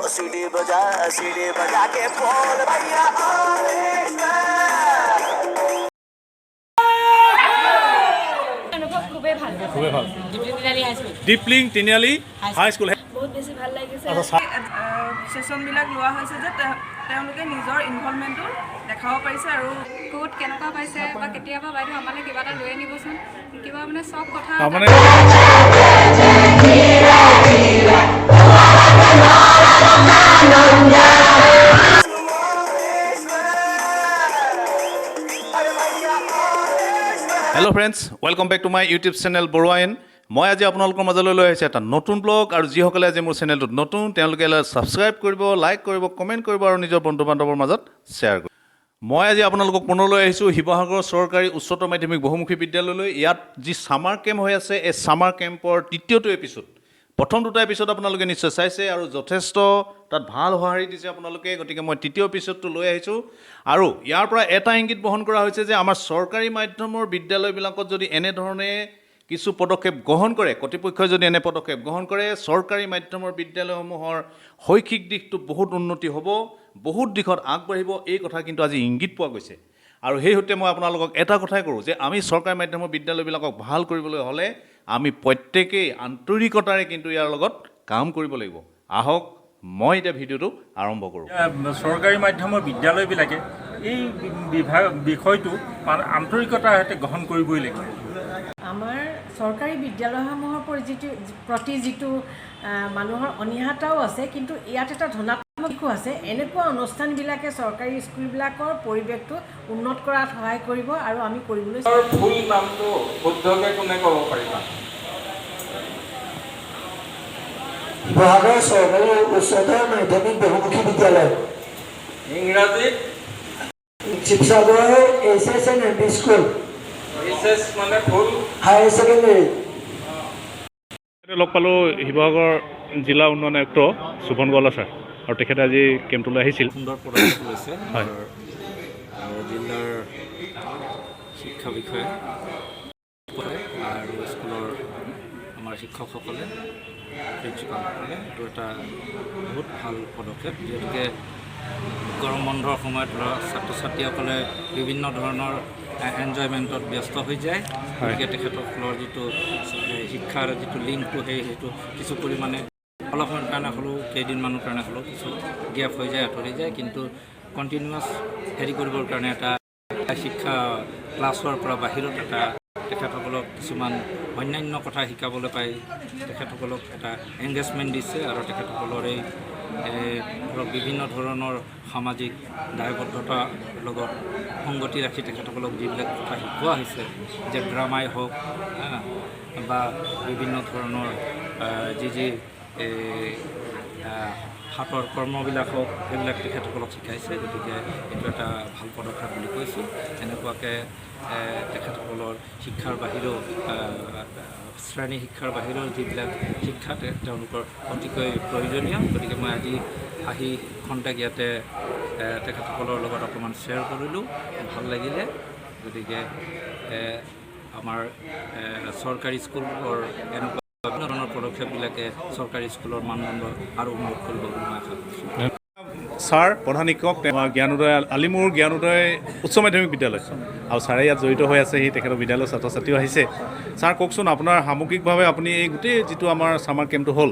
सीढ़ी बजा के बोल भैया খুবেই ভাল ডিপলিং তিনিআলি হাই স্কুল বহুত বেছি ভাল লাগিছে সেশনবিলাক লোৱা হৈছে যে তেওঁলোকে নিজৰ ইনভলভমেণ্টটো দেখাব পাৰিছে আৰু ক'ত কেনেকুৱা পাইছে বা কেতিয়াবা বাইদেউ আমালৈ কিবা এটা লৈ আনিবচোন কিবা মানে চব কথা তাৰমানে hello' friends welcome back to my YouTube channel বৰুৱাইন মই আজি আপোনালোকৰ মাজলৈ লৈ আহিছোঁ এটা নতুন ব্লগ আৰু যিসকলে আজি মোৰ চেনেলটোত নতুন তেওঁলোকে ছাবস্ক্ৰাইব কৰিব লাইক কৰিব কমেণ্ট কৰিব আৰু নিজৰ বন্ধু বান্ধৱৰ মাজত শ্বেয়াৰ কৰিব মই আজি আপোনালোকক পুনৰ লৈ আহিছোঁ শিৱসাগৰ চৰকাৰী উচ্চতৰ মাধ্যমিক বহুমুখী বিদ্যালয়লৈ ইয়াত যি ছামাৰ কেম্প হৈ আছে এই ছামাৰ কেম্পৰ তৃতীয়টো এপিছ'ড প্ৰথম দুটা এপিছ'ড আপোনালোকে নিশ্চয় চাইছে আৰু যথেষ্ট তাত ভাল সঁহাৰি দিছে আপোনালোকে গতিকে মই তৃতীয় এপিছ'ডটো লৈ আহিছোঁ আৰু ইয়াৰ পৰা এটা ইংগিত বহন কৰা হৈছে যে আমাৰ চৰকাৰী মাধ্যমৰ বিদ্যালয়বিলাকত যদি এনেধৰণে কিছু পদক্ষেপ গ্ৰহণ কৰে কৰ্তৃপক্ষই যদি এনে পদক্ষেপ গ্ৰহণ কৰে চৰকাৰী মাধ্যমৰ বিদ্যালয়সমূহৰ শৈক্ষিক দিশটো বহুত উন্নতি হ'ব বহুত দিশত আগবাঢ়িব এই কথা কিন্তু আজি ইংগিত পোৱা গৈছে আৰু সেই সৈতে মই আপোনালোকক এটা কথাই কৰোঁ যে আমি চৰকাৰী মাধ্যমৰ বিদ্যালয়বিলাকক ভাল কৰিবলৈ হ'লে আমি প্ৰত্যেকেই আন্তৰিকতাৰে কিন্তু ইয়াৰ লগত কাম কৰিব লাগিব আহক মই এতিয়া ভিডিঅ'টো আৰম্ভ কৰোঁ চৰকাৰী মাধ্যমৰ বিদ্যালয়বিলাকে এই বিষয়টো আন্তৰিকতাৰ সৈতে গ্ৰহণ কৰিবই লাগিব আমাৰ চৰকাৰী বিদ্যালয়সমূহৰ প্ৰতি যিটো মানুহৰ অনীহাটাও আছে কিন্তু ইয়াত এটা ধনাত্মক দিশো আছে এনেকুৱা অনুষ্ঠানবিলাকে চৰকাৰী স্কুলবিলাকৰ পৰিৱেশটো উন্নত কৰাত সহায় কৰিব আৰু আমি কৰিবলৈ ভুল নামটো শুদ্ধকৈ কোনে ক'ব পাৰিবা শিৱসাগৰ চৰকাৰী উচ্চতৰ মাধ্যমিক বহুমুখী বিদ্যালয় ইংৰাজীত শিৱসাগৰ SSNMP স্কুল বিশেষ মানে ভুল হায়াৰ ছেকেণ্ডেৰী লগ পালোঁ শিৱসাগৰ জিলা উন্নয়ন আয়ুক্ত সুভন গোৱালা ছাৰ আৰু তেখেতে আজি কেম্পটোলৈ আহিছিল সুন্দৰ পদক্ষেপ লৈছে হয় জিলাৰ শিক্ষা বিষয়ে আৰু স্কুলৰ আমাৰ শিক্ষকসকলে প্ৰিন্সিপালসকলে এইটো এটা বহুত ভাল পদক্ষেপ যিহেতুকে গৰম বন্ধৰ সময়ত ছাত্ৰ ছাত্ৰীসকলে বিভিন্ন ধৰণৰ এনজয়মেণ্টত ব্যস্ত হৈ যায় গতিকে তেখেতসকলৰ যিটো শিক্ষাৰ যিটো লিংকটো সেইটো কিছু পৰিমাণে অলপমান কাৰণে হ'লেও কেইদিনমানৰ কাৰণে হ'লেও কিছু গেপ হৈ যায় আঁতৰি যায় কিন্তু কণ্টিনিউৱাছ হেৰি কৰিবৰ কাৰণে এটা শিক্ষা ক্লাছৰ পৰা বাহিৰত এটা তেখেতসকলক কিছুমান অন্যান্য কথা শিকাবলৈ পাই তেখেতসকলক এটা এংগেজমেণ্ট দিছে আৰু তেখেতসকলৰ এই ধৰক বিভিন্ন ধৰণৰ সামাজিক দায়বদ্ধতাৰ লগত সংগতি ৰাখি তেখেতসকলক যিবিলাক কথা শিকোৱা হৈছে যে ড্ৰামাই হওক বা বিভিন্ন ধৰণৰ যি হাতৰ কৰ্মবিলাক হওক সেইবিলাক তেখেতসকলক শিকাইছে গতিকে এইটো এটা ভাল পদক্ষেপ বুলি কৈছোঁ এনেকুৱাকৈ তেখেতসকলৰ শিক্ষাৰ বাহিৰেও শ্ৰেণী শিক্ষাৰ বাহিৰেও যিবিলাক শিক্ষা তেওঁলোকৰ অতিকৈ প্ৰয়োজনীয় গতিকে মই আজি আহি খন্তেক ইয়াতে তেখেতসকলৰ লগত অকণমান শ্বেয়াৰ কৰিলোঁ ভাল লাগিলে গতিকে আমাৰ চৰকাৰী স্কুলৰ এনেকুৱা বিভিন্ন ধৰণৰ পদক্ষেপবিলাকে চৰকাৰী স্কুলৰ মানদণ্ড আৰু উন্নত কৰিব বুলি মই আশা কৰিছোঁ ছাৰ প্ৰধান শিক্ষক জ্ঞানোদয় আলিমুৰ জ্ঞানোদয় উচ্চ মাধ্যমিক বিদ্যালয় আৰু ছাৰে ইয়াত জড়িত হৈ আছে সি তেখেতৰ বিদ্যালয়ৰ ছাত্ৰ ছাত্ৰীও আহিছে ছাৰ কওকচোন আপোনাৰ সামগ্ৰিকভাৱে আপুনি এই গোটেই যিটো আমাৰ ছামাৰ কেম্পটো হ'ল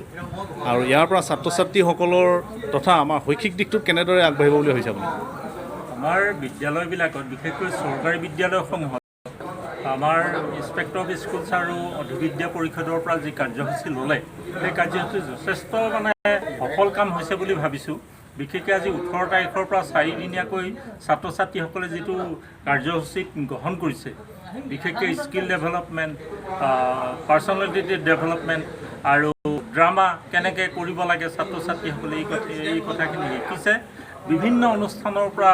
আৰু ইয়াৰ পৰা ছাত্ৰ ছাত্ৰীসকলৰ তথা আমাৰ শৈক্ষিক দিশটোত কেনেদৰে আগবাঢ়িব বুলি ভাবিছে আপুনি আমাৰ বিদ্যালয়বিলাকত বিশেষকৈ চৰকাৰী বিদ্যালয়সমূহত আমাৰ ইনস্পেক্টৰ অফ স্কুলছ আৰু অধিবিদ্যা পৰিষদৰ পৰা যি কাৰ্যসূচী ল'লে সেই কাৰ্যসূচী যথেষ্ট মানে সফল কাম হৈছে বুলি ভাবিছোঁ বিশেষকৈ আজি 18 তাৰিখৰ পৰা 4 দিনীয়াকৈ ছাত্ৰ ছাত্ৰীসকলে যিটো কাৰ্যসূচী গ্ৰহণ কৰিছে বিশেষকৈ স্কিল ডেভেলপমেণ্ট পাৰ্চনেলিটি ডেভেলপমেণ্ট আৰু ড্ৰামা কেনেকৈ কৰিব লাগে ছাত্ৰ ছাত্ৰীসকলে এই কথাখিনি শিকিছে বিভিন্ন অনুষ্ঠানৰ পৰা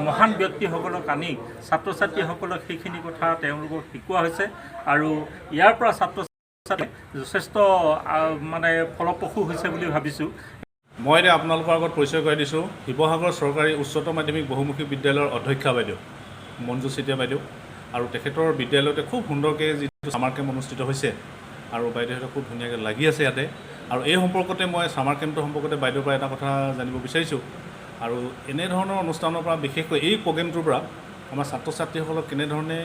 মহান ব্যক্তিসকলক আনি ছাত্ৰ ছাত্ৰীসকলক সেইখিনি কথা তেওঁলোকক শিকোৱা হৈছে আৰু ইয়াৰ পৰা ছাত্ৰ ছাত্ৰী যথেষ্ট মানে ফলপ্ৰসূ হৈছে বুলি ভাবিছোঁ মই এতিয়া আপোনালোকৰ আগত পৰিচয় কৰাই দিছোঁ শিৱসাগৰ চৰকাৰী উচ্চতৰ মাধ্যমিক বহুমুখী বিদ্যালয়ৰ অধ্যক্ষা বাইদেউ মঞ্জু চেতিয়া বাইদেউ আৰু তেখেতৰ বিদ্যালয়তে খুব সুন্দৰকৈ যিটো ছামাৰ কেম্প অনুষ্ঠিত হৈছে আৰু বাইদেউহঁতে খুব ধুনীয়াকৈ লাগি আছে ইয়াতে আৰু এই সম্পৰ্কতে মই ছামাৰ কেম্পটোৰ সম্পৰ্কতে বাইদেউৰ পৰা এটা কথা জানিব বিচাৰিছোঁ আৰু এনেধৰণৰ অনুষ্ঠানৰ পৰা বিশেষকৈ এই প্ৰগ্ৰেমটোৰ পৰা আমাৰ ছাত্ৰ ছাত্ৰীসকলক কেনেধৰণে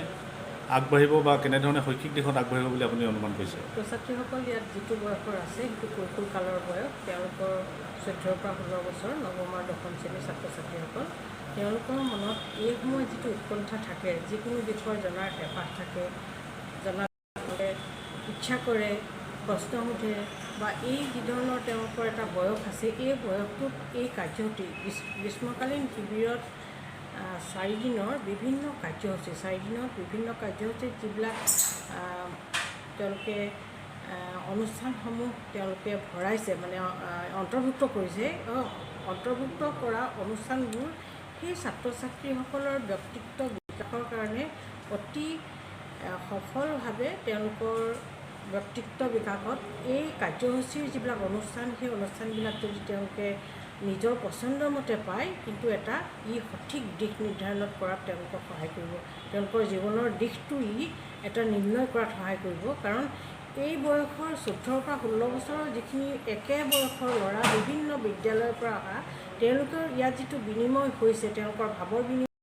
আগবাঢ়িব বা কেনেধৰণে শৈক্ষিক দিশত আগবাঢ়িব বুলি আপুনি অনুমান কৰিছে? ছাত্ৰ ছাত্ৰীসকল ইয়াত যিটো বয়সৰ আছে সেইটো কৈশোৰ কালৰ বয়স, তেওঁলোকৰ 14 পৰা 16 বছৰ, নৱম আৰু দশম শ্ৰেণীৰ ছাত্ৰ ছাত্ৰীসকল। তেওঁলোকৰ মনত এই সময়ত যিটো উৎকণ্ঠা থাকে, যিকোনো বিষয় জনাৰ হেঁপাহ থাকে, জনাৰ ইচ্ছা কৰে, প্ৰশ্ন সোধে বা এই যিধৰণৰ তেওঁলোকৰ এটা বয়স আছে, এই বয়সটোত এই কাৰ্যসূচী গ্ৰীষ্মকালীন শিবিৰত 4 দিনৰ বিভিন্ন কাৰ্যসূচী, 4 দিনত বিভিন্ন কাৰ্যসূচীত যিবিলাক তেওঁলোকে অনুষ্ঠানসমূহ তেওঁলোকে ভৰাইছে, মানে অন্তৰ্ভুক্ত কৰিছে, অন্তৰ্ভুক্ত কৰা অনুষ্ঠানবোৰ সেই ছাত্ৰ ছাত্ৰীসকলৰ ব্যক্তিত্ব বিকাশৰ কাৰণে অতি সফলভাৱে তেওঁলোকৰ ব্যক্তিত্ব বিকাশত এই কাৰ্যসূচীৰ যিবিলাক অনুষ্ঠান, সেই অনুষ্ঠানবিলাক যদি তেওঁলোকে নিজৰ পচন্দৰ মতে পায়, কিন্তু এটা সঠিক দিশ নিৰ্ধাৰণত কৰাত তেওঁলোকক সহায় কৰিব, তেওঁলোকৰ জীৱনৰ দিশটো এটা নিৰ্ণয় কৰাত সহায় কৰিব। কাৰণ এই বয়সৰ 14 পৰা 16 বছৰৰ যিখিনি একে বয়সৰ ল'ৰা বিভিন্ন বিদ্যালয়ৰ পৰা অহা, তেওঁলোকৰ ইয়াত যিটো বিনিময় হৈছে, তেওঁলোকৰ ভাৱৰ বিনিময়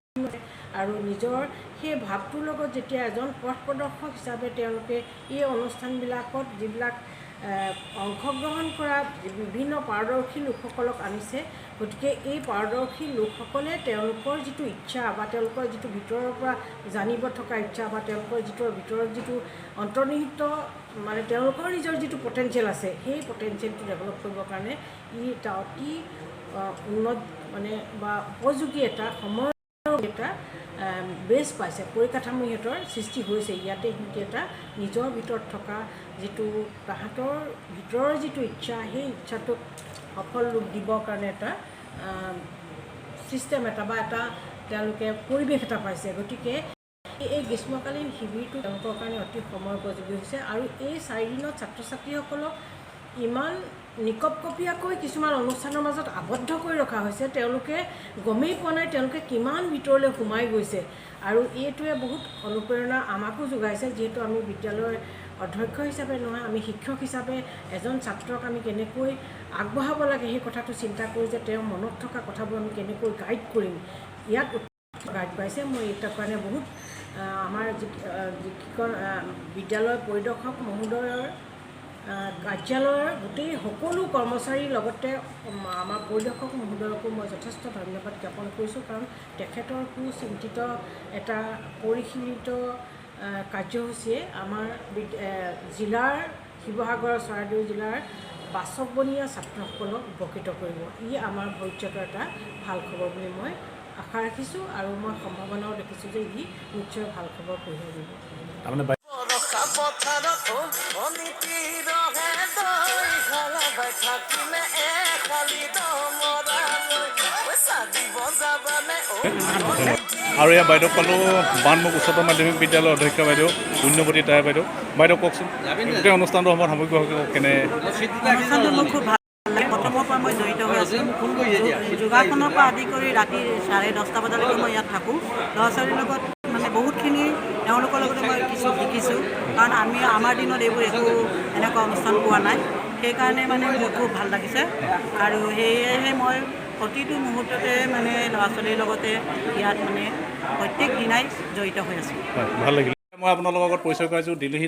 আৰু নিজৰ সেই ভাৱটোৰ লগত যেতিয়া এজন পথ প্ৰদৰ্শক হিচাপে তেওঁলোকে এই অনুষ্ঠানবিলাকত যিবিলাক অংশগ্ৰহণ কৰা বিভিন্ন পাৰদৰ্শী লোকসকলক আনিছে, গতিকে এই পাৰদৰ্শী লোকসকলে তেওঁলোকৰ যিটো ইচ্ছা বা তেওঁলোকৰ যিটো ভিতৰৰ পৰা জানিব থকা ইচ্ছা বা তেওঁলোকৰ ভিতৰত যিটো অন্তৰ্নিহিত, মানে তেওঁলোকৰ নিজৰ যিটো পটেঞ্চিয়েল আছে, সেই পটেঞ্চিয়েলটো ডেভেলপ কৰিবৰ কাৰণে এটা অতি উন্নত মানে বা উপযোগী এটা সময় এটা বেছ পাইছে, পৰিকাঠামো সিহঁতৰ সৃষ্টি হৈছে। ইয়াতে সিহঁতে এটা নিজৰ ভিতৰত থকা যিটো তাহাঁতৰ ভিতৰৰ যিটো ইচ্ছা, সেই ইচ্ছাটোক সফল ৰূপ দিবৰ কাৰণে এটা ছিষ্টেম এটা বা এটা তেওঁলোকে পৰিৱেশ এটা পাইছে। গতিকে এই গ্ৰীষ্মকালীন শিবিৰটো তেওঁলোকৰ কাৰণে অতি সময় উপযোগী হৈছে আৰু এই 4 দিনত ছাত্ৰ ছাত্ৰীসকলক ইমান নিকপকপীয়াকৈ কিছুমান অনুষ্ঠানৰ মাজত আবদ্ধ কৰি ৰখা হৈছে, তেওঁলোকে গমেই পোৱা নাই তেওঁলোকে কিমান ভিতৰলৈ সোমাই গৈছে। আৰু এইটোৱে বহুত অনুপ্ৰেৰণা আমাকো যোগাইছে, যিহেতু আমি বিদ্যালয়ৰ অধ্যক্ষ হিচাপে নহয়, আমি শিক্ষক হিচাপে এজন ছাত্ৰক আমি কেনেকৈ আগবঢ়াব লাগে সেই কথাটো চিন্তা কৰোঁ যে তেওঁৰ মনত থকা কথাবোৰ আমি কেনেকৈ গাইড কৰিম। ইয়াত গাইড পাইছে। মই এইটোৰ কাৰণে বহুত আমাৰ যিখন বিদ্যালয়ৰ পৰিদৰ্শক মহোদয়ৰ কাৰ্যালয়ৰ গোটেই সকলো কৰ্মচাৰীৰ লগতে আমাৰ পৰিদৰ্শক মহোদয়কো মই যথেষ্ট ধন্যবাদ জ্ঞাপন কৰিছোঁ, কাৰণ তেখেতৰ সুচিন্তিত এটা পৰিশীলিত কাৰ্যসূচীয়ে আমাৰ জিলাৰ শিৱসাগৰ চৰাইদেউ জিলাৰ বাচকবনীয়া ছাত্ৰসকলক উপকৃত কৰিব। আমাৰ ভৱিষ্যতৰ এটা ভাল খবৰ বুলি মই আশা ৰাখিছোঁ আৰু মই সম্ভাৱনাও দেখিছোঁ যে নিশ্চয় ভাল খবৰ কঢ়িয়াই দিব। আৰু এয়া বাইদেউ পালোঁ বানমুখ উচ্চতৰ মাধ্যমিক বিদ্যালয়ৰ অধ্যক্ষ বাইদেউ পুণ্যৱতী তাই বাইদেউ। বাইদেউ কওকচোন, গোটেই অনুষ্ঠানটোৰ সময়ত সামগ্ৰিকভাৱে কেনে? অনুষ্ঠানটো মোৰ খুব ভাল লাগে। প্ৰথমৰ পৰা মই জড়িত হৈ আছোঁ। যোগাসনৰ পৰা আদি কৰি ৰাতি 10:30 বজালৈকে মই ইয়াত থাকোঁ। ল'ৰা ছোৱালীৰ লগত মানে বহুতখিনি তেওঁলোকৰ লগতে মই কিছু শিকিছোঁ, কাৰণ আমাৰ দিনত এইবোৰ একো এনেকুৱা অনুষ্ঠান পোৱা নাই। সেইকাৰণে মানে মোৰ খুব ভাল লাগিছে আৰু সেয়েহে মই প্ৰতিটো মুহূৰ্ততে মানে ল'ৰা ছোৱালীৰ লগতে ইয়াত মানে প্ৰত্যেক দিনাই জড়িত হৈ আছোঁ। ভাল লাগিলে। মই আপোনালোকৰ লগত পৰিচয় কৰাইছোঁ দিল্লী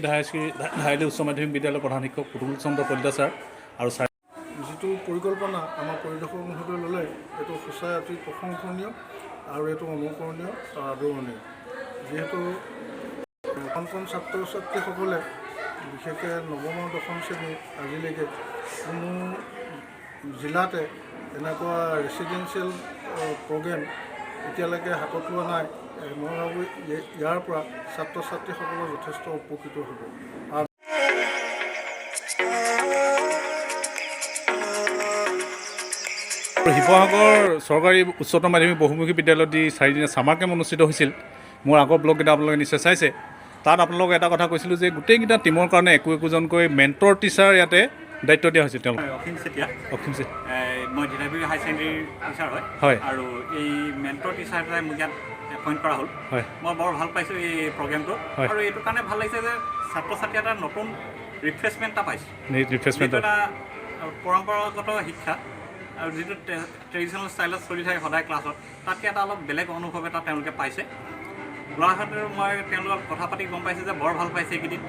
হাইলী উচ্চ মাধ্যমিক বিদ্যালয়ৰ প্ৰধান শিক্ষক পুতুল চন্দ্ৰ কলিতা ছাৰ আৰু ছাৰ। যিটো পৰিকল্পনা আমাৰ পৰিদৰ্শক মহোদয় ল'লে, এইটো সঁচাই অতি প্ৰশংসনীয় আৰু এইটো অনুকৰণীয় আৰু আদৰণীয়। যিহেতু কণ ছাত্ৰ ছাত্ৰীসকলে বিশেষকৈ নৱম আৰু দশম শ্ৰেণী আজিলৈকে কোনো জিলাতে এনেকুৱা ৰেচিডেঞ্চিয়েল প্ৰগ্ৰেম এতিয়ালৈকে হাতত লোৱা নাই। মই ভাবোঁ ইয়াৰ পৰা ছাত্ৰ ছাত্ৰীসকলৰ যথেষ্ট উপকৃত হ'ব। শিৱসাগৰ চৰকাৰী উচ্চতৰ মাধ্যমিক বহুমুখী বিদ্যালয়ত যি 4 দিনীয়া ছামাৰ কেম্প অনুষ্ঠিত হৈছিল, মোৰ আগৰ ব্লগকেইটা আপোনালোকে নিশ্চয় চাইছে। তাত আপোনালোকক এটা কথা কৈছিলোঁ যে গোটেইকেইটা টিমৰ কাৰণে একোজনকৈ মেণ্টৰ টিচাৰ ইয়াতে দায়িত্ব দিয়া হৈছিল। তেওঁলোক অসীম চেতিয়া, মই ডিলাবিৰ হাই ছেকেণ্ডেৰী টিচাৰ হয় আৰু এই মেণ্টৰ টিচাৰ এটাই মোক ইয়াত এপইণ্ট কৰা হ'ল। মই বৰ ভাল পাইছোঁ এই প্ৰগ্ৰেমটো আৰু এইটো কাৰণে ভাল লাগিছে যে ছাত্ৰ ছাত্ৰী এটা নতুন ৰিফ্ৰেছমেণ্ট এটা পাইছোঁ। এটা আৰু পৰম্পৰাগত শিক্ষা আৰু যিটো ট্ৰেডিশ্যনেল ষ্টাইলত চলি থাকে সদায় ক্লাছত তাতকৈ এটা অলপ বেলেগ অনুভৱ এটা তেওঁলোকে পাইছে। ল'ৰাহঁতেও মই তেওঁলোকক কথা পাতি গম পাইছোঁ যে বৰ ভাল পাইছে এইকেইদিন।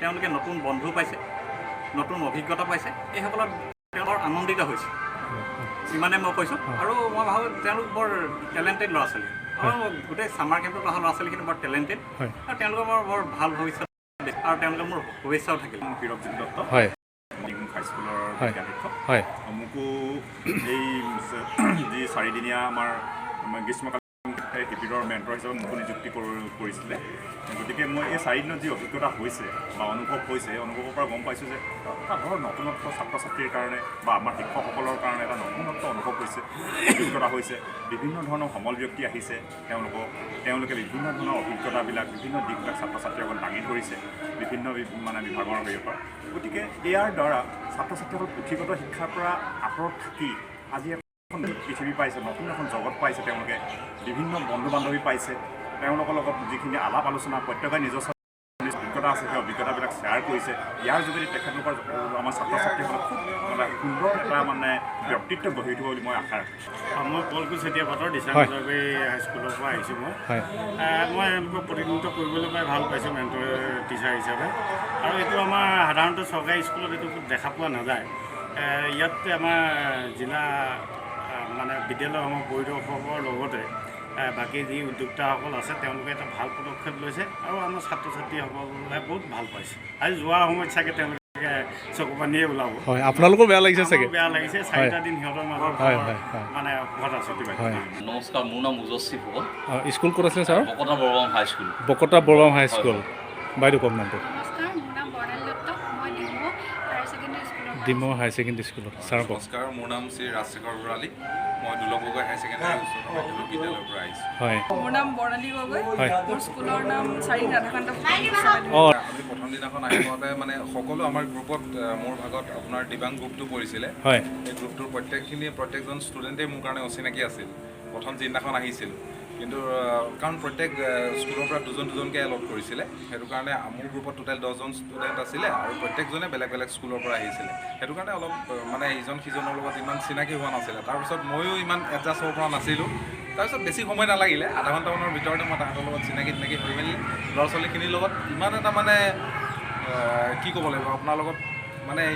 তেওঁলোকে নতুন বন্ধু পাইছে, নতুন অভিজ্ঞতা পাইছে, এইসকলৰ তেওঁলোকৰ আনন্দিত হৈছে, ইমানে মই কৈছোঁ। আৰু মই ভাবোঁ তেওঁলোক বৰ টেলেণ্টেড ল'ৰা ছোৱালী, আৰু গোটেই ছামাৰ কেম্পত অহা ল'ৰা ছোৱালীখিনি বৰ টেলেণ্টেড, আৰু তেওঁলোকৰ বৰ ভাল ভৱিষ্যত, আৰু তেওঁলোকে মোৰ শুভেচ্ছাও থাকিল। হিৰকজিৎ দত্ত হাইস্কুলৰ শিক্ষক। মোকো এই যি 4দিনীয়া আমাৰ গ্ৰীষ্মকালীন শিবিৰৰ মেণ্টৰ হিচাপে মোকো নিযুক্তি কৰিছিলে। গতিকে মই এই 4 দিনত যি অভিজ্ঞতা হৈছে বা অনুভৱ হৈছে, এই অনুভৱৰ পৰা গম পাইছোঁ যে এটা ধৰ নতুনত্ব ছাত্ৰ ছাত্ৰীৰ কাৰণে বা আমাৰ শিক্ষকসকলৰ কাৰণে এটা নতুনত্ব অনুভৱ হৈছে, অভিজ্ঞতা হৈছে। বিভিন্ন ধৰণৰ সমল ব্যক্তি আহিছে, তেওঁলোকে বিভিন্ন ধৰণৰ অভিজ্ঞতাবিলাক, বিভিন্ন দিশবিলাক ছাত্ৰ ছাত্ৰীসকল দাঙি ধৰিছে বিভিন্ন বিভাগৰ হেৰিৰ পৰা। গতিকে ইয়াৰ দ্বাৰা ছাত্ৰ ছাত্ৰীসকল পুথিগত শিক্ষাৰ পৰা আঁতৰত থাকি আজি এখন পৃথিৱী পাইছে, নতুন এখন জগত পাইছে, তেওঁলোকে বিভিন্ন বন্ধু বান্ধৱী পাইছে, তেওঁলোকৰ লগত যিখিনি আলাপ আলোচনা প্ৰত্যেকে নিজৰ অভিজ্ঞতা আছে সেই অভিজ্ঞতাবিলাক শ্বেয়াৰ কৰিছে। ইয়াৰ যোগেদি তেখেতলোকৰ আমাৰ ছাত্ৰ ছাত্ৰীসকলক খুব সুন্দৰ এটা ব্যক্তিত্ব গঢ়ি উঠিব বুলি মই আশা ৰাখিছোঁ। মই কলকু চেতিয়াপাতৰ দিছা হাইস্কুলৰ পৰা আহিছোঁ। মই এওঁলোকক প্ৰতিনিধিত্ব কৰিবলৈ পাই ভাল পাইছোঁ মেণ্টৰ টিচাৰ হিচাপে। আৰু এইটো আমাৰ সাধাৰণতে চৰকাৰী স্কুলত এইটো দেখা পোৱা নাযায়। ইয়াত আমাৰ জিলা বিদ্যালয়সমূহ পৰিদৰ্শকৰ লগতে বাকী যি উদ্যোক্তাসকল আছে তেওঁলোকে এটা ভাল পদক্ষেপ লৈছে, আৰু আমাৰ ছাত্ৰ ছাত্ৰীসকলে বহুত ভাল পাইছে। আজি যোৱা সময়ত চাগে তেওঁলোকে চকু পানীয়ে ওলাব। আপোনালোকৰ বেয়া লাগিছে চাগে? বেয়া লাগিছে, 4টা দিন সিহঁতৰ মাজত সুখত আছোঁ। নমস্কাৰ, মোৰ নাম উজস্বী ফুকন। স্কুল ক'ত আছিলে sir? Bokota Borbam high school. Bokota Borbam high school. বাইদেউ কওক নামটো। নমস্কাৰ, মোৰ নাম বৰ্ণালী দত্ত, মই ডিমৌ হায়াৰ ছেকেণ্ডেৰী স্কুলত। ছাৰ কওক। নমস্কাৰ, মোৰ নাম শ্ৰী ৰাজশেখৰ ভৰালী, মই দুলভগৈ হায়াৰ ছেকেণ্ডেৰী বিদ্যালয়ৰ পৰা আহিছোঁ। মোৰ নাম বৰ্ণালী গগৈ, মোৰ স্কুলৰ নাম 4 ৰাধাকান্ত। আমি প্ৰথম দিনাখন আহি পাওঁতে সকলো আমাৰ গ্ৰুপত মোৰ ভাগত আপোনাৰ দিবাং গ্ৰুপটো পৰিছিলে। এই গ্ৰুপটোৰ প্ৰত্যেকজন ষ্টুডেণ্টেই মোৰ কাৰণে অচিনাকি আছিল প্ৰথম যিদিনাখন আহিছিল। কিন্তু কাৰণ প্ৰত্যেক স্কুলৰ পৰা দুজনকৈ এলট কৰিছিলে, সেইটো কাৰণে মোৰ গ্ৰুপত টোটেল 10জন ষ্টুডেণ্ট আছিলে, আৰু প্ৰত্যেকজনে বেলেগ বেলেগ স্কুলৰ পৰা আহিছিলে। সেইটো কাৰণে অলপ ইজন সিজনৰ লগত ইমান চিনাকি হোৱা নাছিলে। তাৰপিছত ময়ো ইমান এডজাষ্ট হ'ব পৰা নাছিলোঁ। তাৰপিছত বেছি সময় নালাগিলে, আধা ঘণ্টামানৰ ভিতৰতে মই তাহাঁতৰ লগত চিনাকি হৈ মেলি ল'ৰা ছোৱালীখিনিৰ লগত ইমান এটা কি ক'ব লাগিব, আপোনাৰ লগত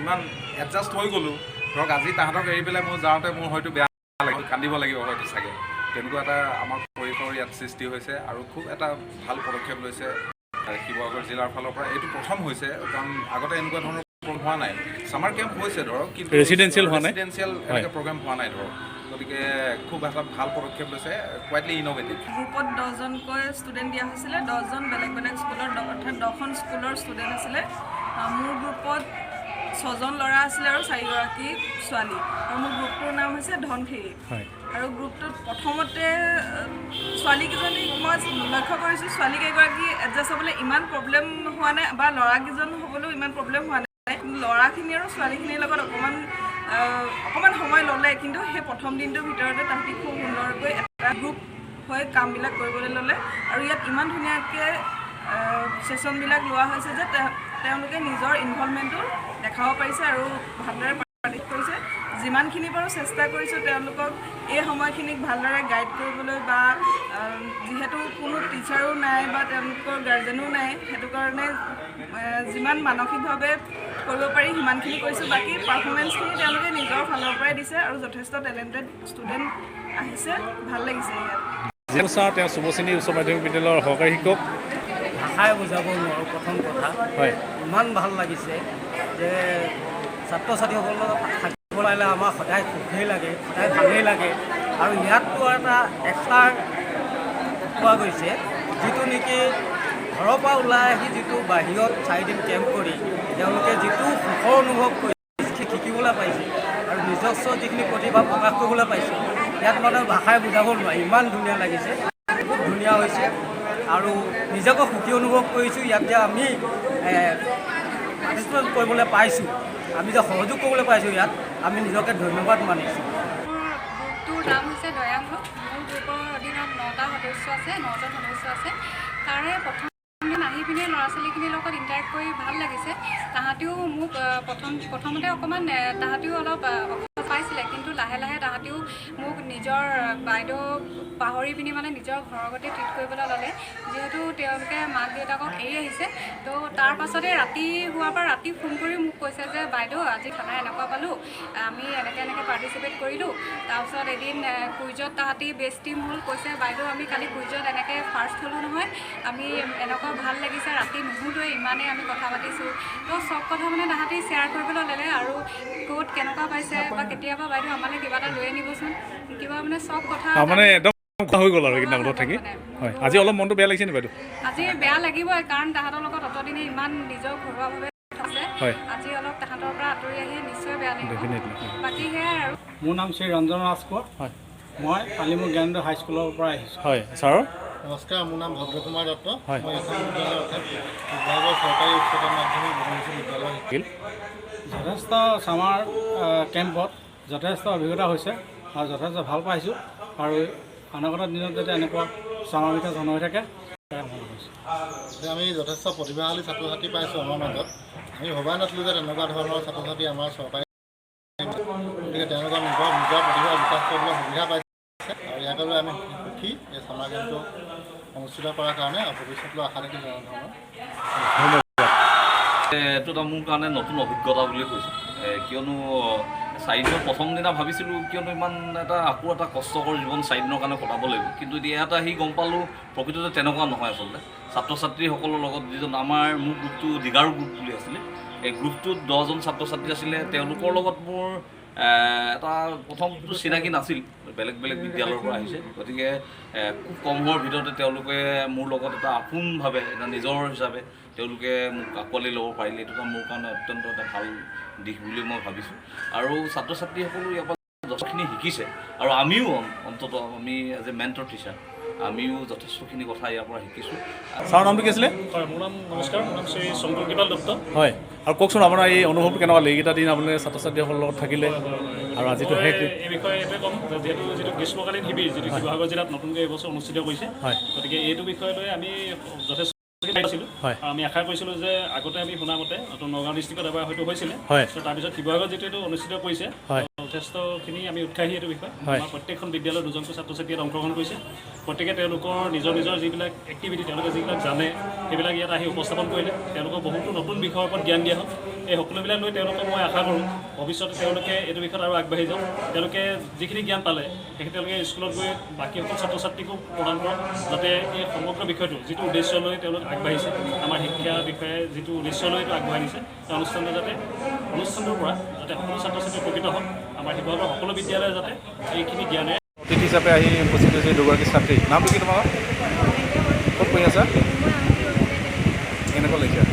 ইমান এডজাষ্ট হৈ গ'লোঁ। ধৰক আজি তাহাঁতক এৰি পেলাই মই যাওঁতে মোৰ হয়তো বেয়া লাগিব, কান্দিব লাগিব হয়তো চাগে। তেনেকুৱা এটা আমাৰ পৰিসৰ ইয়াত সৃষ্টি হৈছে, আৰু খুব এটা ভাল পদক্ষেপ লৈছে শিৱসাগৰ জিলাৰ ফালৰ পৰা। এইটো প্ৰথম হৈছে, কাৰণ আগতে এনেকুৱা ধৰণৰ প্ৰগ্ৰেম হোৱা নাই। ছামাৰ কেম্প হৈছে ধৰক, কিন্তু ৰেচিডেঞ্চিয়েল এনেকৈ প্ৰগ্ৰেম হোৱা নাই ধৰক। গতিকে খুব এটা ভাল পদক্ষেপ লৈছে, কুৱাইটলি ইন'ভেটিভ। গ্ৰুপত 10জনকৈ ষ্টুডেণ্ট দিয়া হৈছিলে, 10জন বেলেগ বেলেগ স্কুলৰ, অৰ্থাৎ 10খন স্কুলৰ ষ্টুডেণ্ট আছিলে। মোৰ গ্ৰুপত 6জন ল'ৰা আছিলে আৰু 4গৰাকী ছোৱালী, আৰু মোৰ গ্ৰুপটোৰ নাম হৈছে ধনখিৰি। আৰু গ্ৰুপটোত প্ৰথমতে ছোৱালীকেইজনীক মই লক্ষ্য কৰিছোঁ, ছোৱালীকেইগৰাকী এডজাষ্ট হ'বলৈ ইমান প্ৰব্লেম হোৱা নাই, বা ল'ৰাকেইজন হ'বলৈও ইমান প্ৰব্লেম হোৱা নাই। ল'ৰাখিনি আৰু ছোৱালীখিনিৰ লগত অকণমান সময় ল'লে, কিন্তু সেই প্ৰথম দিনটোৰ ভিতৰতে তাহাঁতি খুব সুন্দৰকৈ এটা গ্ৰুপ হৈ কামবিলাক কৰিবলৈ ল'লে। আৰু ইয়াত ইমান ধুনীয়াকৈ ছেশ্যনবিলাক লোৱা হৈছে যে তেওঁলোকে নিজৰ ইনভলভমেণ্টটো দেখাব পাৰিছে আৰু ভালদৰে পাৰ্টিচিপেট কৰিছে। যিমানখিনি বাৰু চেষ্টা কৰিছোঁ তেওঁলোকক এই সময়খিনিক ভালদৰে গাইড কৰিবলৈ, বা যিহেতু কোনো টিচাৰো নাই বা তেওঁলোকৰ গাৰ্জেনো নাই, সেইটো কাৰণে যিমান মানসিকভাৱে কৰিব পাৰি সিমানখিনি কৰিছোঁ। বাকী পাৰফৰ্মেঞ্চখিনি তেওঁলোকে নিজৰ ফালৰ পৰাই দিছে, আৰু যথেষ্ট টেলেণ্টেড ষ্টুডেণ্ট আহিছে, ভাল লাগিছে ইয়াত। ছাৰ, তেওঁ শুভশ্ৰেণী উচ্চ মাধ্যমিক বিদ্যালয়ৰ সহকাৰী শিক্ষক। ভাষাই বুজাব নোৱাৰোঁ প্ৰথম কথা। ইমান ভাল লাগিছে যে ছাত্ৰ ছাত্ৰীসকলৰ লগত থাকিব পাৰিলে আমাৰ সদায় সুখেই লাগে, সদায় ভালেই লাগে। আৰু ইয়াততো এটা এক্সট্ৰা পোৱা গৈছে, যিটো নেকি ঘৰৰ পৰা ওলাই আহি যিটো বাহিৰত 4 দিন কেম্প কৰি তেওঁলোকে যিটো সুখৰ অনুভৱ কৰি শিকিবলৈ পাইছে, আৰু নিজস্ব যিখিনি প্ৰতিভা প্ৰকাশ কৰিবলৈ পাইছে, ইয়াত ভাষাই বুজাব নোৱাৰি, ইমান ধুনীয়া লাগিছে, খুব ধুনীয়া হৈছে। আৰু নিজকে সুখী অনুভৱ কৰিছোঁ, ইয়াত যে আমি পাৰ্টিচিপেট কৰিবলৈ পাইছোঁ, আমি যে সহযোগ কৰিবলৈ পাইছোঁ, ইয়াত আমি নিজকে ধন্যবাদ মানিছোঁ। গ্ৰুপটোৰ নাম হৈছে দয়াংগ। মোৰ গ্ৰুপৰ অধীনত 9জন সদস্য আছে। তাৰে প্ৰথম দিনা আহি পিনে ল'ৰা ছোৱালীখিনিৰ লগত ইণ্টাৰেক্ট কৰি ভাল লাগিছে। তাহাঁতেও মোক প্ৰথমতে অকণমান তাহাঁতেও অলপ পাইছিলে, কিন্তু লাহে লাহে তাহাঁতেও মোক নিজৰ বাইদেউ পাহৰি পিনি মানে নিজৰ ঘৰৰ গতে ট্ৰিট কৰিবলৈ ল'লে, যিহেতু তেওঁলোকে মাক দেউতাকক এৰি আহিছে। তো তাৰ পাছতে ৰাতি হোৱাৰ পৰা ৰাতি ফোন কৰি মোক কৈছে যে বাইদেউ আজি খানা এনেকুৱা পালোঁ, আমি এনেকৈ পাৰ্টিচিপেট কৰিলোঁ। তাৰপিছত এদিন কুইজত তাহাঁতি বেষ্ট টিম হ'ল, কৈছে বাইদেউ আমি কালি কুইজত এনেকৈ ফাৰ্ষ্ট হ'লোঁ নহয়, আমি এনেকুৱা ভাল লাগিছে, ৰাতি নুশুলোৱে ইমানেই আমি কথা পাতিছোঁ। তো চব কথা মানে তাহাঁতি শ্বেয়াৰ কৰিবলৈ ল'লে, আৰু ক'ত কেনেকুৱা পাইছে বা কেতিয়াবা বাইদেউ আমালৈ কিবা এটা লৈ আনিবচোন, কিবা মানে চব কথা মানে একদম হৈ গ'ল আৰু এইকেইদিন আগত থাকি। হয়, আজি অলপ মনটো বেয়া লাগিছে নি বাইদেউ? আজি বেয়া লাগিবই, কাৰণ তাহাঁতৰ লগত অতদিনে ইমান নিজৰ ঘৰুৱাভাৱে আছে, আজি অলপ তাহাঁতৰ পৰা আঁতৰি আহি নিশ্চয় বেয়া লাগিব। বাকী সেয়াই আৰু। মোৰ নাম শ্ৰী ৰঞ্জন ৰাজকোঁৱৰ। হয়, মই আলিমুৰ জ্ঞানোদয় হাইস্কুলৰ পৰা আহিছোঁ। হয় ছাৰ। নমস্কাৰ, মোৰ নাম ভদ্ৰকুমাৰ দত্ত। মই আসাম বিদ্যালয় অৰ্থাৎ শিৱসাগৰ চৰকাৰী উচ্চতৰ মাধ্যমিক বহুমুখী বিদ্যালয় শিকিল। যথেষ্ট ছামাৰ কেম্পত যথেষ্ট অভিজ্ঞতা হৈছে আৰু যথেষ্ট ভাল পাইছোঁ, আৰু অনাগত দিনত যাতে এনেকুৱা ছামাৰ ভিতৰত জন্ম হৈ থাকে আমি যথেষ্ট প্ৰতিভাশালী ছাত্ৰ ছাত্ৰী পাইছোঁ আমাৰ মাজত। আমি ভবাই নাছিলোঁ যে তেনেকুৱা ধৰণৰ ছাত্ৰ ছাত্ৰী আমাৰ চৰকাৰী, গতিকে তেওঁলোকৰ নিজৰ প্ৰতিভা বিকাশ কৰিবলৈ সুবিধা পাইছে, আৰু ইয়াকে লৈ আমি সুখী এই ছামাৰ কেম্পটো অনুষ্ঠিত কৰাৰ কাৰণে, আৰু ভৱিষ্যতলৈ আশা ৰাখি ধন্যবাদ। এইটো এটা মোৰ কাৰণে নতুন অভিজ্ঞতা বুলি কৈছোঁ, কিয়নো 4 দিনৰ প্ৰথম দিনা ভাবিছিলোঁ কিয়নো ইমান আকৌ এটা কষ্টকৰ জীৱন 4 দিনৰ কাৰণে কটাব লাগিব, কিন্তু এতিয়া ইয়াত আহি গম পালোঁ প্ৰকৃততে তেনেকুৱা নহয়। আচলতে ছাত্ৰ ছাত্ৰীসকলৰ লগত যিজন মোৰ গ্ৰুপটো দিগাৰু গ্ৰুপ বুলি আছিলে, এই গ্ৰুপটোত 10জন ছাত্ৰ ছাত্ৰী আছিলে। তেওঁলোকৰ লগত মোৰ এটা প্ৰথমটো চিনাকি নাছিল, বেলেগ বেলেগ বিদ্যালয়ৰ পৰা আহিছে, গতিকে খুব কম সময়ৰ ভিতৰতে তেওঁলোকে মোৰ লগত এটা আপোনভাৱে এটা নিজৰ হিচাপে তেওঁলোকে মোক আঁকোৱালি ল'ব পাৰিলে, এইটো এটা মোৰ কাৰণে অত্যন্ত এটা ভাল দিশ বুলি মই ভাবিছোঁ। আৰু ছাত্ৰ ছাত্ৰীসকলো ইয়াৰ পৰা যথেষ্টখিনি শিকিছে, আৰু আমিও অন্ততঃ আমি এজ এ মেণ্টৰ টিচাৰ আমিও যথেষ্টখিনি কথা ইয়াৰ পৰা শিকিছোঁ। ছাৰৰ নামটো কি আছিলে? হয়, মোৰ নাম নমস্কাৰ, মোৰ নাম শ্ৰী শংকৰ কৃপাল দত্ত। হয়, আৰু কওকচোন আপোনাৰ এই অনুভৱটো কেনেকুৱা লাগে এইকেইটা দিন আপুনি ছাত্ৰ ছাত্ৰীসকলৰ লগত থাকিলে, আৰু আজিতো শেষ? এই বিষয়ে এইটোৱে ক'ম যে যিটো গ্ৰীষ্মকালীন শিবিৰ যিটো শিৱসাগৰ জিলাত নতুনকৈ এইবছৰ অনুষ্ঠিত কৰিছে, গতিকে এইটো বিষয় লৈ আমি যথেষ্ট পাইছিলোঁ। আমি আশা কৰিছিলোঁ যে আগতে আমি শুনামতে নগাঁও ডিষ্ট্ৰিক্টত এবাৰ হয়তো হৈছিলে, তাৰপিছত শিৱসাগৰত যিটো এইটো অনুষ্ঠিত কৰিছে, যথেষ্টখিনি আমি উৎসাহী এইটো বিষয়। আমাৰ প্ৰত্যেকখন বিদ্যালয়ৰ 2জনকৈ ছাত্ৰ ছাত্ৰীয়ে অংশগ্ৰহণ কৰিছে, প্ৰত্যেকে তেওঁলোকৰ নিজৰ যিবিলাক এক্টিভিটি তেওঁলোকে যিবিলাক জানে সেইবিলাক ইয়াত আহি উপস্থাপন কৰিলে। তেওঁলোকক বহুতো নতুন বিষয়ৰ ওপৰত জ্ঞান দিয়া হ'ল। এই সকলোবিলাক লৈ তেওঁলোকক মই আশা কৰোঁ ভৱিষ্যতে তেওঁলোকে এইটো বিষয়ত আৰু আগবাঢ়ি যাওক। তেওঁলোকে যিখিনি জ্ঞান পালে সেইখিনি তেওঁলোকে স্কুলত গৈ বাকীসকল ছাত্ৰ ছাত্ৰীকো প্ৰদান কৰক, যাতে এই সমগ্ৰ বিষয়টো যিটো উদ্দেশ্য লৈ তেওঁলোক আগবাঢ়িছে, আমাৰ শিক্ষাৰ বিষয়ে যিটো উদ্দেশ্য লৈ এইটো আগবঢ়াই নিছে, সেই অনুষ্ঠানটোৰ পৰা যাতে সকলো ছাত্ৰ ছাত্ৰী উপকৃত হওক, আমাৰ শিৱসাগৰৰ সকলো বিদ্যালয়ে যাতে এইখিনি জ্ঞানে। অতিথি হিচাপে আহি উপস্থিত হৈছে দুগৰাকী ছাত্ৰী। নামটো কি তোমাৰ? ক'ত পঢ়ি আছা? কেনেকুৱা লাগিছে?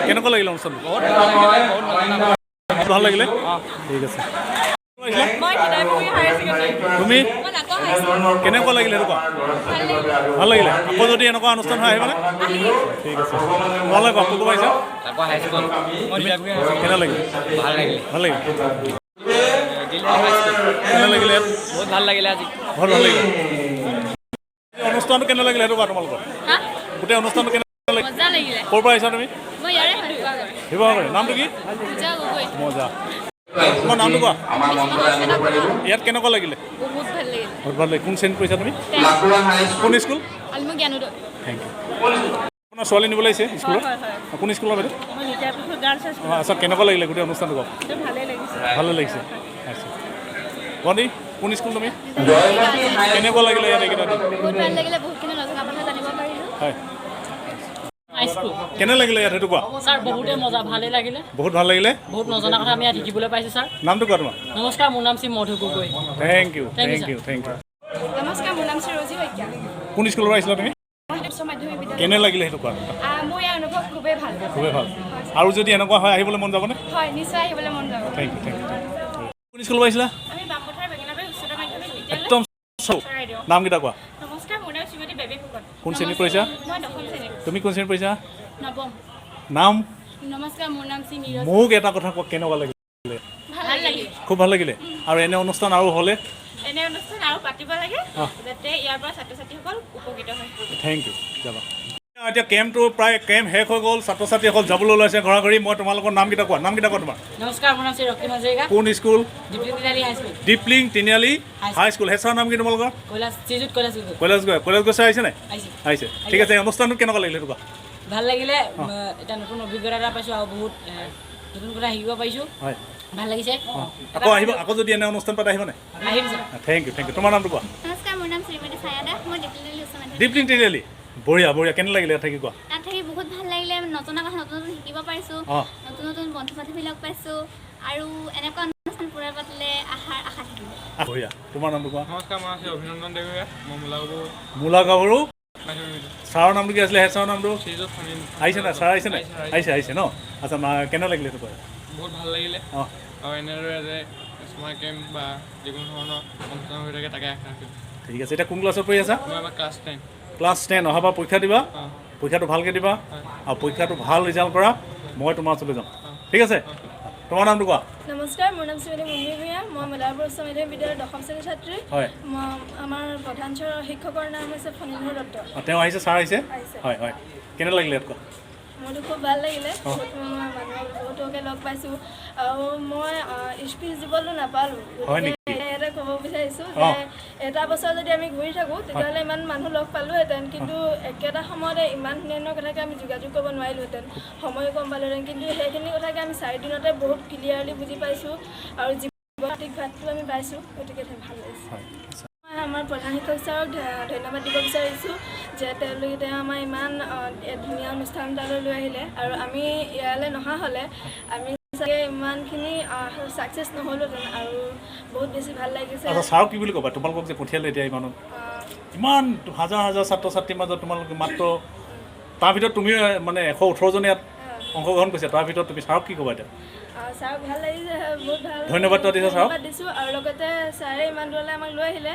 কেনেকুৱা লাগিলে অনুষ্ঠানটো? ভাল লাগিলে? ঠিক আছে। তুমি কেনেকুৱা লাগিলে সেইটো কোৱা? ভাল লাগিলে? আকৌ যদি এনেকুৱা অনুষ্ঠান হয় আহিবানে? ঠিক আছে। তোমালোকে কোৱা, ক'ব পাৰিছা? কেনে লাগিলে? ভাল লাগিলে। ভাল লাগিলে? কেনে লাগিলে? বহুত ভাল লাগিলে আজি। বহুত ভাল লাগিলে। অনুষ্ঠানটো কেনে লাগিলে সেইটো কোৱা তোমালোকৰ? গোটেই অনুষ্ঠানটো কেনে লাগিলে? ক'ৰ পৰা আহিছা তুমি? শিৱসাগৰ। নামটো কি? মজা। তোমাৰ নামটো কোৱা? ইয়াত কেনেকুৱা লাগিলে? বহুত ভাল লাগিলে। কোন শ্ৰেণীত পঢ়িছা তুমি? কোন স্কুল? Thank U. ছোৱালী নিবলৈ আহিছে স্কুলত কোন স্কুলৰ বাইদেউ আচ্ছা কেনেকুৱা লাগিলে গোটেই অনুষ্ঠানটো কওক ভালে লাগিছে আচ্ছা বন্ধি কোন স্কুল তুমি কেনেকুৱা লাগিলে ইয়াত এইকেইটা হয় কেনে লাগিলে ইয়াত সেইটো কোৱা ছাৰ বহুতে মজা ভালে লাগিলে বহুত ভাল লাগিলে বহুত নজনা কথা আমি ইয়াত শিকিবলৈ পাইছোঁ ছাৰ নামটো কোৱা তোমাৰ নমস্কাৰ মোৰ নাম শ্ৰী মধু গগৈ থেংক ইউ নমস্কাৰ মোৰ নাম শ্ৰী ৰজি শইকীয়া কোন স্কুলৰ পৰা আহিছিলা তুমি মাধ্যমিক বিদ্যালয় কেনে লাগিলে সেইটো কোৱা মোৰ ইয়াৰ অনুভৱ খুবেই ভাল খুবেই ভাল আৰু যদি এনেকুৱা হয় আহিবলৈ মন যাবনে হয় নিশ্চয় আহিবলৈ মন যাব থেংক ইউ কোন স্কুলৰ পৰা আহিছিলা আমি বামপথাৰ বেঙেনাবাৰী উচ্চতৰ মাধ্যমিক বিদ্যালয় একদম নামকেইটা কোৱা নমস্কাৰ মোৰ নাম শ্ৰীমতী বেবী ফুকন কোন শ্ৰেণীত পঢ়িছা মই 10ম শ্ৰেণীত তুমি কোন শ্ৰেণীত পঢ়িছা নৱম নাম নমস্কাৰ মোৰ নাম শ্ৰী নীৰজ মোক এটা কথা কোৱা কেনেকুৱা লাগিলে ভাল লাগিলে খুব ভাল লাগিলে আৰু এনে অনুষ্ঠান আৰু হ'লে এনে অনুষ্ঠান আৰু পাতিব লাগে যাতে ইয়াৰ পৰা ছাত্ৰ ছাত্ৰীসকল উপকৃত হয় থেংক ইউ যাবা এতিয়া কেম্পটো প্ৰায় কেম্প শেষ হৈ গ'ল ছাত্ৰ ছাত্ৰীসকল যাবলৈ ওলাইছে ঘৰা ঘৰি মই তোমালোকৰ নামকেইটা কোৱা তোমাৰ নমস্কাৰ মোৰ নাম শ্ৰী ৰক্তিম হাজৰিকা কোন school Dipling Tiniali Dipling Tiniali high high school school head ছাৰৰ নাম কি তোমালোকৰ কৈলাশ গৈ আহিছে নাই আহিছে ঠিক আছে অনুষ্ঠানটো কেনেকুৱা লাগিলে সেইটো কোৱা ভাল লাগিলে এটা নতুন অভিজ্ঞতা এটা পাইছোঁ আৰু বহুত নতুন কথা শিকিব পাৰিছোঁ হয় ভাল লাগিছে আকৌ আহিব আকৌ যদি এনে অনুষ্ঠান পাতে আহিব নাই আহিম ছাৰ থেংক ইউ তোমাৰ নামটো কোৱা নমস্কাৰ মোৰ নাম শ্ৰীমতী ছায়াদা মই ডিপ্লিং উচ্চ মাধ্যমিক ডিপ্লিং তিনিআলি বঢ়িয়া কেনে লাগিলে ইয়াত থাকি কোৱা তাত থাকি বহুত ভাল লাগিলে নজনা কথা নতুন নতুন শিকিব পাৰিছোঁ নতুন নতুন বন্ধু বান্ধৱী লগ পাইছোঁ আৰু এনেকুৱা অনুষ্ঠান পুৰা পাতিলে আশা থাকিব বঢ়িয়া তোমাৰ নামটো কোৱা নমস্কাৰ মই আছোঁ অভিনন্দন দেৱীয়া মই মূলা গাভৰু ছাৰৰ নামটো কি আছিলে হেড ছাৰৰ নামটো আহিছে নাই ছাৰ আহিছে নাই আহিছে ন আচ্ছা কেনে লাগিলে সেইটো কোৱা বহুত ভাল লাগিলে আৰু এনেদৰে যে স্মাৰ্ট কেম্প বা যিকোনো ধৰণৰ অনুষ্ঠান হৈ থাকে তাকে আশা ৰাখিম ঠিক আছে এতিয়া কোন ক্লাছত পঢ়ি আছা মই এবাৰ ক্লাছ 10 অহাবাৰ পৰীক্ষা দিবা পৰীক্ষাটো ভালকৈ দিবা আৰু পৰীক্ষাটো ভাল ৰিজাল্ট কৰা মই তোমাৰ ওচৰলৈ যাম ঠিক আছে তোমাৰ নামটো কোৱা নমস্কাৰ মোৰ নাম শ্ৰীমতী মুন্মী ভূঞা মই মলাৰপুৰ উচ্চ মাধ্যমিক বিদ্যালয়ৰ 10ম শ্ৰেণীৰ ছাত্ৰী হয় আমাৰ প্ৰধান শিক্ষকৰ নাম হৈছে ফণীধৰ দত্ত তেওঁ আহিছে ছাৰ আহিছে হয় কেনে লাগিলে ইয়াত কোৱা মোৰতো খুব ভাল লাগিলে বহুতকে লগ পাইছোঁ আৰু মই স্পীচ দিবলৈ নাপালোঁ এটা ক'ব বিচাৰিছোঁ যে এটা বছৰ যদি আমি ঘূৰি থাকোঁ তেতিয়াহ'লে ইমান মানুহ লগ পালোঁহেঁতেন কিন্তু একেটা সময়তে ইমান ধুনীয়া কথাকে আমি যোগাযোগ কৰিব নোৱাৰিলোঁহেঁতেন সময় কম পালোহেঁতেন কিন্তু সেইখিনি কথাকে আমি 4 দিনতে বহুত ক্লিয়াৰলি বুজি পাইছোঁ আৰু জীৱনতিক ভাতটো আমি পাইছোঁ গতিকে ভাল লাগিছে মই আমাৰ প্ৰধান শিক্ষক ছাৰক ধন্যবাদ দিব বিচাৰিছোঁ যে তেওঁ আমাৰ ইমান ধুনীয়া অনুষ্ঠান এটালৈ লৈ আহিলে আৰু আমি ইয়ালৈ নহা হ'লে আমি চাগে ইমানখিনি ছাকচেছ নহ'লোহেঁতেন আৰু বহুত বেছি ভাল লাগিছে ছাৰক কি বুলি ক'বা তোমালোকক যে পঠিয়ালে এতিয়া ইমান হাজাৰ হাজাৰ ছাত্ৰ ছাত্ৰীৰ মাজত তোমালোকে মাত্ৰ তাৰ ভিতৰত তুমি মানে 118 জনে ইয়াত অংশগ্ৰহণ কৰিছে তাৰ ভিতৰত তুমি ছাৰক কি ক'বা এতিয়া ছাৰক ভাল লাগিছে বহুত ভাল ধন্যবাদ দিছোঁ আৰু লগতে ছাৰে ইমান দূৰলৈ আমাক লৈ আহিলে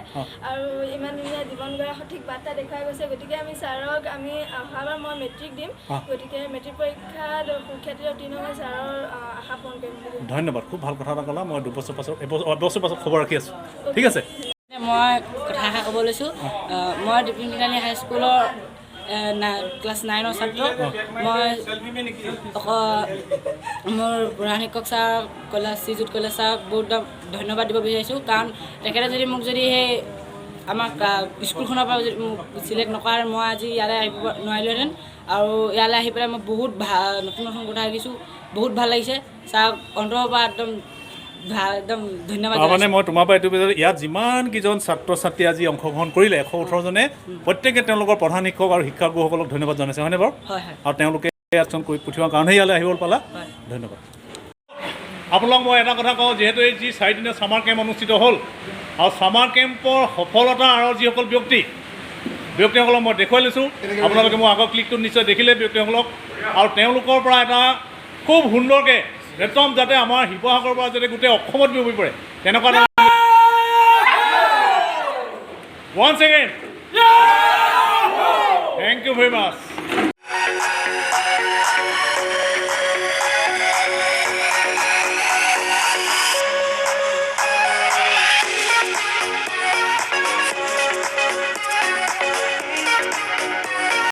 আৰু ইমান ধুনীয়া জীৱন গঢ়া সঠিক বাৰ্তা দেখুৱাই গৈছে গতিকে আমি ছাৰক আমি অহাবাৰ মই মেট্ৰিক দিম গতিকে মেট্ৰিক পৰীক্ষাত সুখ্যাতিৰে উত্তীৰ্ণ হৈ ছাৰৰ আশা পূৰণ কৰিম ধন্যবাদ খুব ভাল কথা এটা ক'লা মই 2 বছৰ পাছত এবছৰ পাছত খবৰ ৰাখি আছোঁ ঠিক আছে মই কথা এষাৰ ক'ব লৈছোঁ মই ডিপ্লিং তিনিআলি হাই স্কুলৰ ক্লাছ 9ৰ ছাত্ৰ মই মোৰ প্ৰধান শিক্ষক ছাৰ শ্ৰীযুত কৈলাশ ছাৰক বহুত ধন্যবাদ দিব বিচাৰিছোঁ কাৰণ তেখেতে যদি মোক যদি সেই আমাক স্কুলখনৰ পৰা যদি মোক চিলেক্ট নকৰে মই আজি ইয়ালৈ আহিব নোৱাৰিলোহেঁতেন আৰু ইয়ালৈ আহি পেলাই মই বহুত নতুন নতুন কথা শিকিছোঁ বহুত ভাল লাগিছে ছাৰক অন্তৰৰ পৰা একদম ধন্যবাদ মানে মই তোমাৰ পৰা এইটো বিচাৰোঁ ইয়াত যিমান কেইজন ছাত্ৰ ছাত্ৰী আজি অংশগ্ৰহণ কৰিলে 118 জনে প্ৰত্যেকে তেওঁলোকৰ প্ৰধান শিক্ষক আৰু শিক্ষাগুৰুসকলক ধন্যবাদ জনাইছে হয়নে বাৰু আৰু তেওঁলোকে আচৰণ কৰি পঠিওৱাৰ কাৰণেই ইয়ালৈ আহিব পালা ধন্যবাদ আপোনালোক মই এটা কথা কওঁ যিহেতু এই যি 4 দিনীয়া ছামাৰ কেম্প অনুষ্ঠিত হ'ল আৰু ছামাৰ কেম্পৰ সফলতা আৰু যিসকল ব্যক্তিসকলক মই দেখুৱাই লৈছোঁ আপোনালোকে মোৰ আগৰ ক্লিকটোত নিশ্চয় দেখিলে ব্যক্তিসকলক আৰু তেওঁলোকৰ পৰা এটা খুব সুন্দৰকৈ একদম যাতে আমাৰ শিৱসাগৰৰ পৰা যাতে গোটেই অসমত বিয়পি পৰে তেনেকুৱা once again thank you very much